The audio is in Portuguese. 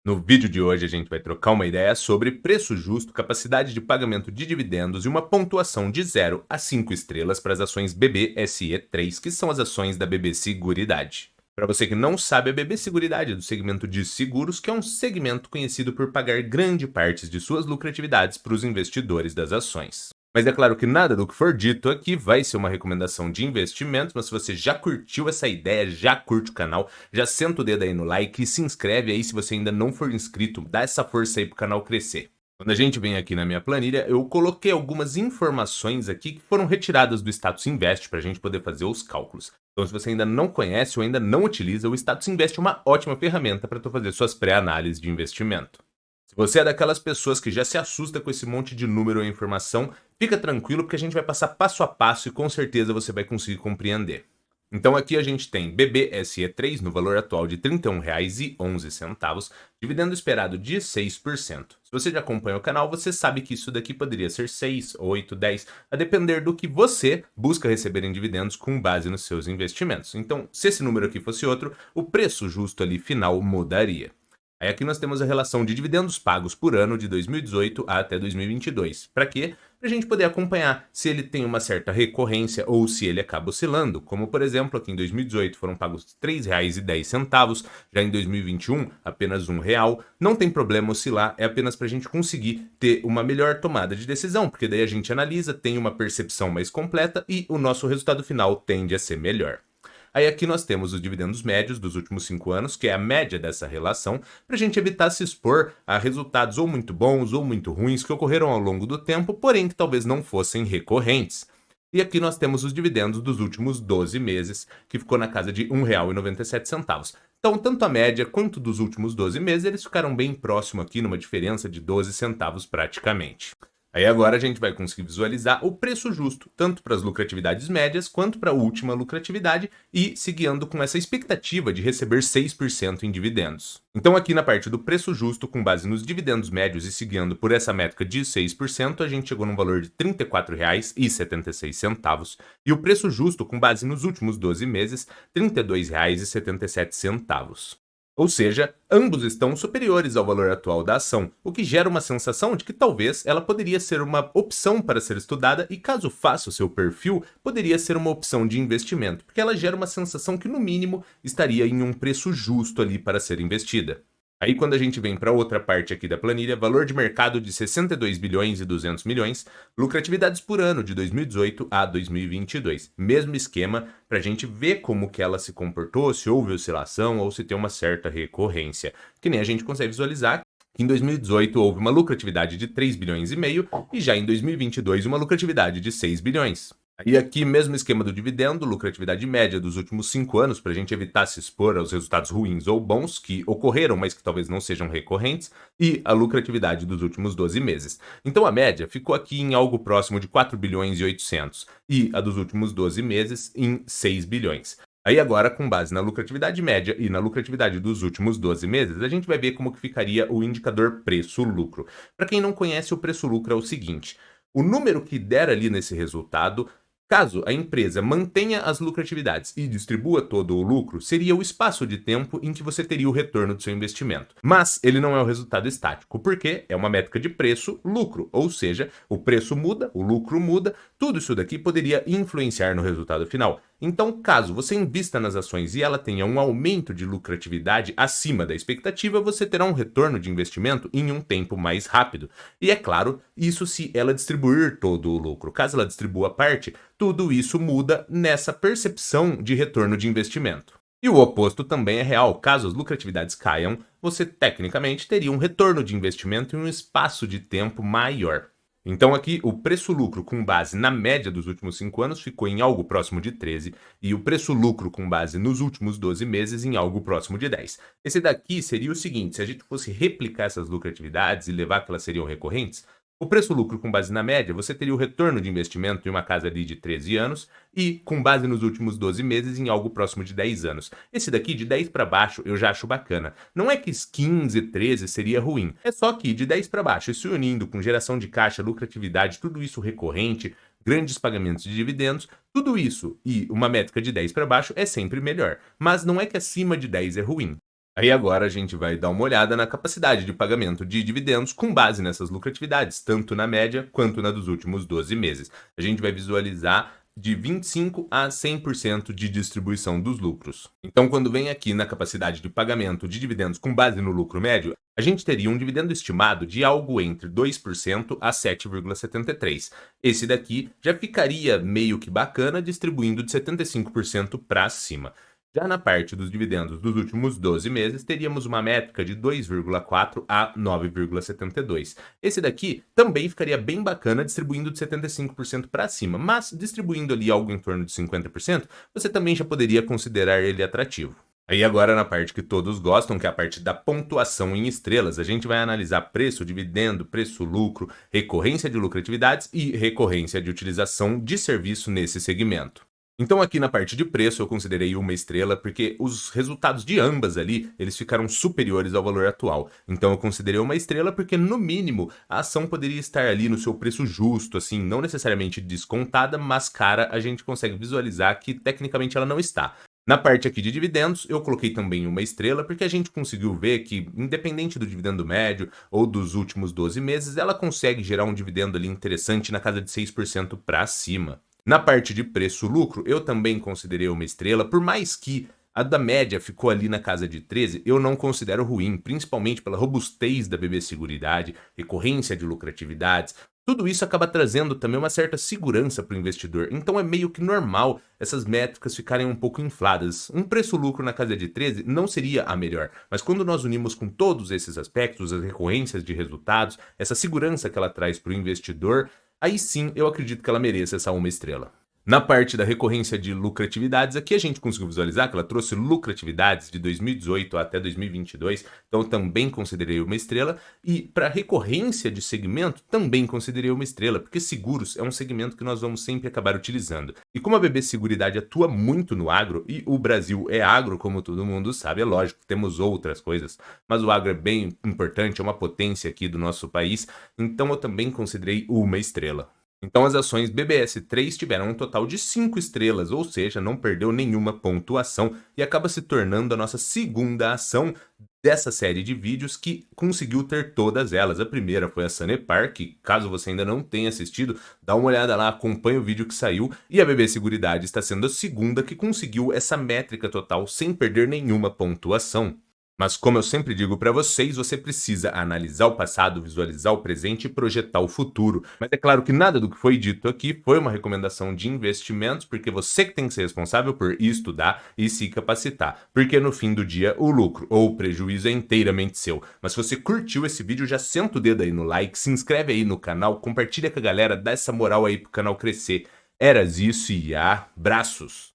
No vídeo de hoje, a gente vai trocar uma ideia sobre preço justo, capacidade de pagamento de dividendos e uma pontuação de 0 a 5 estrelas para as ações BBSE3, que são as ações da BB Seguridade. Para você que não sabe, a BB Seguridade é do segmento de seguros, que é um segmento conhecido por pagar grande parte de suas lucratividades para os investidores das ações. Mas é claro que nada do que for dito aqui vai ser uma recomendação de investimento, mas se você já curtiu essa ideia, já curte o canal, já senta o dedo aí no like e se inscreve aí se você ainda não for inscrito, dá essa força aí pro canal crescer. Quando a gente vem aqui na minha planilha, eu coloquei algumas informações aqui que foram retiradas do Status Invest para a gente poder fazer os cálculos. Então, se você ainda não conhece ou ainda não utiliza, o Status Invest é uma ótima ferramenta para tu fazer suas pré-análises de investimento. Se você é daquelas pessoas que já se assusta com esse monte de número e informação, fica tranquilo porque a gente vai passar passo a passo e com certeza você vai conseguir compreender. Então aqui a gente tem BBSE3 no valor atual de R$ 31,11, dividendo esperado de 6%. Se você já acompanha o canal, você sabe que isso daqui poderia ser 6, 8, 10, a depender do que você busca receber em dividendos com base nos seus investimentos. Então, se esse número aqui fosse outro, o preço justo ali final mudaria. Aí aqui nós temos a relação de dividendos pagos por ano de 2018 até 2022. Para quê? Para a gente poder acompanhar se ele tem uma certa recorrência ou se ele acaba oscilando. Como, por exemplo, aqui em 2018 foram pagos R$ 3,10, já em 2021 apenas R$ 1. Não tem problema oscilar, é apenas para a gente conseguir ter uma melhor tomada de decisão, porque daí a gente analisa, tem uma percepção mais completa e o nosso resultado final tende a ser melhor. Aí aqui nós temos os dividendos médios dos últimos 5 anos, que é a média dessa relação, para a gente evitar se expor a resultados ou muito bons ou muito ruins que ocorreram ao longo do tempo, porém que talvez não fossem recorrentes. E aqui nós temos os dividendos dos últimos 12 meses, que ficou na casa de R$ 1,97. Então, tanto a média quanto dos últimos 12 meses, eles ficaram bem próximo aqui, numa diferença de 12 centavos praticamente. Aí agora a gente vai conseguir visualizar o preço justo, tanto para as lucratividades médias quanto para a última lucratividade e se guiando com essa expectativa de receber 6% em dividendos. Então aqui na parte do preço justo, com base nos dividendos médios e se guiando por essa métrica de 6%, a gente chegou num valor de R$ 34,76 e o preço justo, com base nos últimos 12 meses, R$ 32,77. Ou seja, ambos estão superiores ao valor atual da ação, o que gera uma sensação de que talvez ela poderia ser uma opção para ser estudada e, caso faça o seu perfil, poderia ser uma opção de investimento, porque ela gera uma sensação que, no mínimo, estaria em um preço justo ali para ser investida. Aí quando a gente vem para outra parte aqui da planilha, valor de mercado de 62 bilhões e 200 milhões, lucratividades por ano de 2018 a 2022. Mesmo esquema para a gente ver como que ela se comportou, se houve oscilação ou se tem uma certa recorrência. Que nem a gente consegue visualizar que em 2018 houve uma lucratividade de 3 bilhões e meio e já em 2022 uma lucratividade de 6 bilhões. E aqui, mesmo esquema do dividendo, lucratividade média dos últimos 5 anos, para a gente evitar se expor aos resultados ruins ou bons que ocorreram, mas que talvez não sejam recorrentes, e a lucratividade dos últimos 12 meses. Então a média ficou aqui em algo próximo de 4 bilhões e 800, e a dos últimos 12 meses em 6 bilhões. Aí agora, com base na lucratividade média e na lucratividade dos últimos 12 meses, a gente vai ver como que ficaria o indicador preço-lucro. Para quem não conhece, o preço-lucro é o seguinte: o número que der ali nesse resultado, caso a empresa mantenha as lucratividades e distribua todo o lucro, seria o espaço de tempo em que você teria o retorno do seu investimento. Mas ele não é o resultado estático, porque é uma métrica de preço-lucro, ou seja, o preço muda, o lucro muda, tudo isso daqui poderia influenciar no resultado final. Então, caso você invista nas ações e ela tenha um aumento de lucratividade acima da expectativa, você terá um retorno de investimento em um tempo mais rápido. E é claro, isso se ela distribuir todo o lucro. Caso ela distribua parte, tudo isso muda nessa percepção de retorno de investimento. E o oposto também é real. Caso as lucratividades caiam, você tecnicamente teria um retorno de investimento em um espaço de tempo maior. Então aqui o preço-lucro com base na média dos últimos 5 anos ficou em algo próximo de 13 e o preço-lucro com base nos últimos 12 meses em algo próximo de 10. Esse daqui seria o seguinte: se a gente fosse replicar essas lucratividades e levar que elas seriam recorrentes, o preço-lucro com base na média, você teria o retorno de investimento em uma casa ali de 13 anos e com base nos últimos 12 meses em algo próximo de 10 anos. Esse daqui de 10 para baixo eu já acho bacana. Não é que 15, 13 seria ruim. É só que de 10 para baixo, e se unindo com geração de caixa, lucratividade, tudo isso recorrente, grandes pagamentos de dividendos, tudo isso e uma métrica de 10 para baixo é sempre melhor. Mas não é que acima de 10 é ruim. Aí agora a gente vai dar uma olhada na capacidade de pagamento de dividendos com base nessas lucratividades, tanto na média quanto na dos últimos 12 meses. A gente vai visualizar de 25 a 100% de distribuição dos lucros. Então, quando vem aqui na capacidade de pagamento de dividendos com base no lucro médio, a gente teria um dividendo estimado de algo entre 2% a 7,73%. Esse daqui já ficaria meio que bacana, distribuindo de 75% para cima. Já na parte dos dividendos dos últimos 12 meses, teríamos uma métrica de 2,4 a 9,72. Esse daqui também ficaria bem bacana distribuindo de 75% para cima, mas distribuindo ali algo em torno de 50%, você também já poderia considerar ele atrativo. Aí agora na parte que todos gostam, que é a parte da pontuação em estrelas, a gente vai analisar preço, dividendo, preço, lucro, recorrência de lucratividades e recorrência de utilização de serviço nesse segmento. Então aqui na parte de preço eu considerei uma estrela porque os resultados de ambas ali, eles ficaram superiores ao valor atual. Então eu considerei uma estrela porque no mínimo a ação poderia estar ali no seu preço justo, assim, não necessariamente descontada, mas cara, a gente consegue visualizar que tecnicamente ela não está. Na parte aqui de dividendos, eu coloquei também uma estrela porque a gente conseguiu ver que, independente do dividendo médio ou dos últimos 12 meses, ela consegue gerar um dividendo ali interessante na casa de 6% para cima. Na parte de preço-lucro, eu também considerei uma estrela, por mais que a da média ficou ali na casa de 13, eu não considero ruim, principalmente pela robustez da BB Seguridade, recorrência de lucratividades. Tudo isso acaba trazendo também uma certa segurança para o investidor, então é meio que normal essas métricas ficarem um pouco infladas. Um preço-lucro na casa de 13 não seria a melhor, mas quando nós unimos com todos esses aspectos, as recorrências de resultados, essa segurança que ela traz para o investidor, aí sim eu acredito que ela mereça essa uma estrela. Na parte da recorrência de lucratividades, aqui a gente conseguiu visualizar que ela trouxe lucratividades de 2018 até 2022, então também considerei uma estrela. E para recorrência de segmento, também considerei uma estrela, porque seguros é um segmento que nós vamos sempre acabar utilizando. E como a BB Seguridade atua muito no agro, e o Brasil é agro, como todo mundo sabe, é lógico, temos outras coisas, mas o agro é bem importante, é uma potência aqui do nosso país, então eu também considerei uma estrela. Então as ações BBS3 tiveram um total de 5 estrelas, ou seja, não perdeu nenhuma pontuação e acaba se tornando a nossa segunda ação dessa série de vídeos que conseguiu ter todas elas. A primeira foi a Sanepar, que caso você ainda não tenha assistido, dá uma olhada lá, acompanha o vídeo que saiu, e a BB Seguridade está sendo a segunda que conseguiu essa métrica total sem perder nenhuma pontuação. Mas como eu sempre digo para vocês, você precisa analisar o passado, visualizar o presente e projetar o futuro. Mas é claro que nada do que foi dito aqui foi uma recomendação de investimentos, porque você que tem que ser responsável por estudar e se capacitar. Porque no fim do dia, o lucro ou o prejuízo é inteiramente seu. Mas se você curtiu esse vídeo, já senta o dedo aí no like, se inscreve aí no canal, compartilha com a galera, dá essa moral aí pro canal crescer. Eras isso e abraços!